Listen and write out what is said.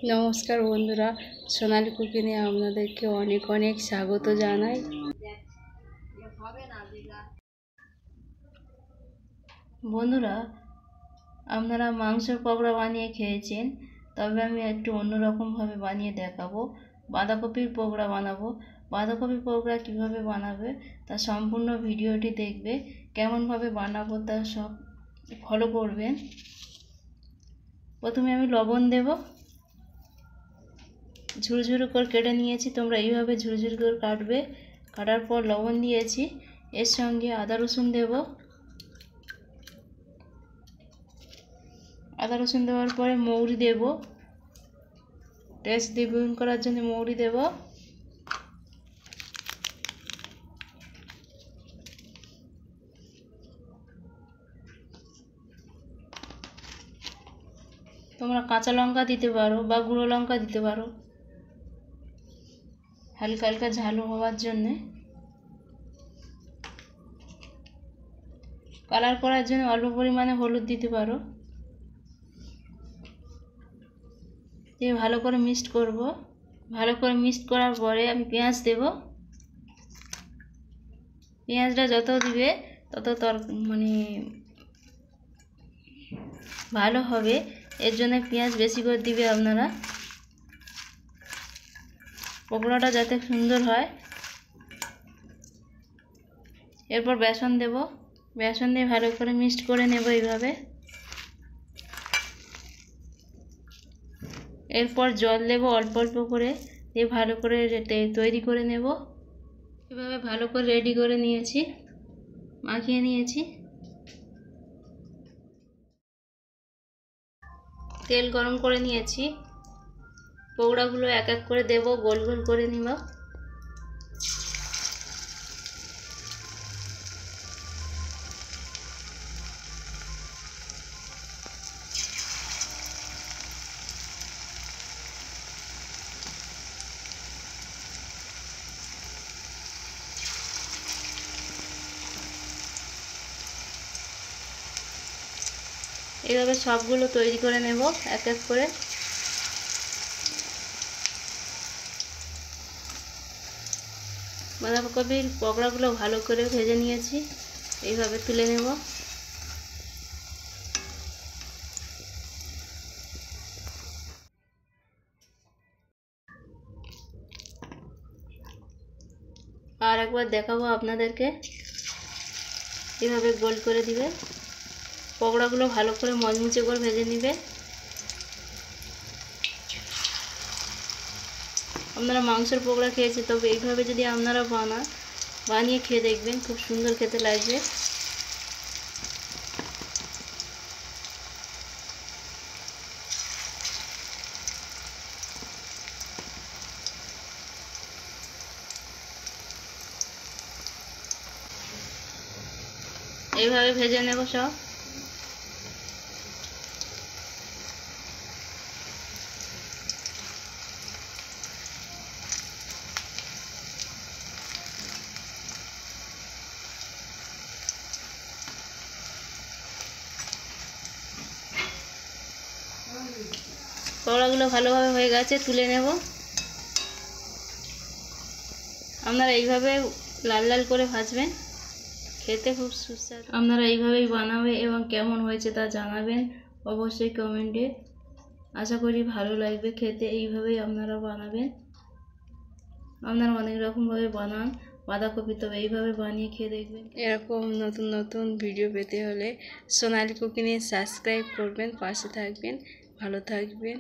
নমস্কার বন্ধুরা, সোনালী কুকিংয়ে আপনাদেরকে অনেক অনেক স্বাগত জানাই। বন্ধুরা, আপনারা মাংসের পকোড়া বানিয়ে খেয়েছেন, তবে আমি একটু অন্যরকমভাবে বানিয়ে দেখাবো। বাঁধাকপির পকোড়া বানাবো। বাঁধাকপির পকোড়া কীভাবে বানাবে তার সম্পূর্ণ ভিডিওটি দেখবে। কেমনভাবে বানাবো তা সব ফলো করবেন। প্রথমে আমি লবণ দেব, ঝুরঝুরু করে কেটে নিয়েছি। তোমরা এইভাবে ঝুরঝুরু করে কাটবে। কাটার পর লবণ দিয়েছি, এর সঙ্গে আদা রসুন দেব। আদা রসুন দেওয়ার পরে মৌরি দেব, টেস্ট দ্বিগুণ করার জন্য মৌরি দেব। তোমরা কাঁচা লঙ্কা দিতে পারো বা গুঁড়ো লঙ্কা দিতে পারো, হালকা হালকা ঝাল হওয়ার জন্যে। কালার করার জন্য অল্প পরিমাণে হলুদ দিতে পারো। দিয়ে ভালো করে মিক্সড করব। ভালো করে মিক্সড করার পরে আমি পেঁয়াজ দেব। পেঁয়াজটা যত দিবে তত ভালো হবে, এর জন্য পেঁয়াজ বেশি করে দিবে আপনারা, পকোড়াটা যাতে সুন্দর হয়। এরপর বেসন দেব। বেসন দিয়ে ভালো করে মিক্সড করে নেব এইভাবে। এরপর জল দেব অল্প অল্প করে, দিয়ে ভালো করে তৈরি করে নেব। এভাবে ভালো করে রেডি করে নিয়েছি, মাখিয়ে নিয়েছি। তেল গরম করে নিয়েছি, পকোড়াগুলো এক এক করে দেব, গোল গোল করে নিব। এইভাবে সবগুলো তৈরি করে নেব এক এক করে। বাঁধাকপির পকোড়াগুলো ভালো করে ভেজে নিয়েছি, এইভাবে তুলে নেব। আর একবার দেখাবো আপনাদেরকে, এইভাবে গোল করে দিবে। পকোড়াগুলো ভালো করে মচমচে করে ভেজে নিবে। আপনারা মাংসের পকোড়া খেয়েছে, তবে এইভাবে যদি আপনারা বানিয়ে খেয়ে দেখবেন, খুব সুন্দর খেতে লাগবে। এইভাবে ভেজে নেব সব। পকোড়াগুলো ভালোভাবে হয়ে গেছে, তুলে নেব। আপনারা এইভাবে লাল লাল করে ভাজবেন, খেতে খুব সুস্বাদু। আপনারা এইভাবেই বানাবে এবং কেমন হয়েছে তা জানাবেন অবশ্যই কমেন্টে। আশা করি ভালো লাগবে খেতে। এইভাবেই আপনারা বানাবেন। আপনারা অনেক রকমভাবে বানান বাঁধাকপি, তবে এইভাবে বানিয়ে খেয়ে দেখবেন। এরকম নতুন নতুন ভিডিও পেতে হলে সোনালী কুকিংয়ে সাবস্ক্রাইব করবেন, পাশে থাকবেন, ভালো থাকবেন।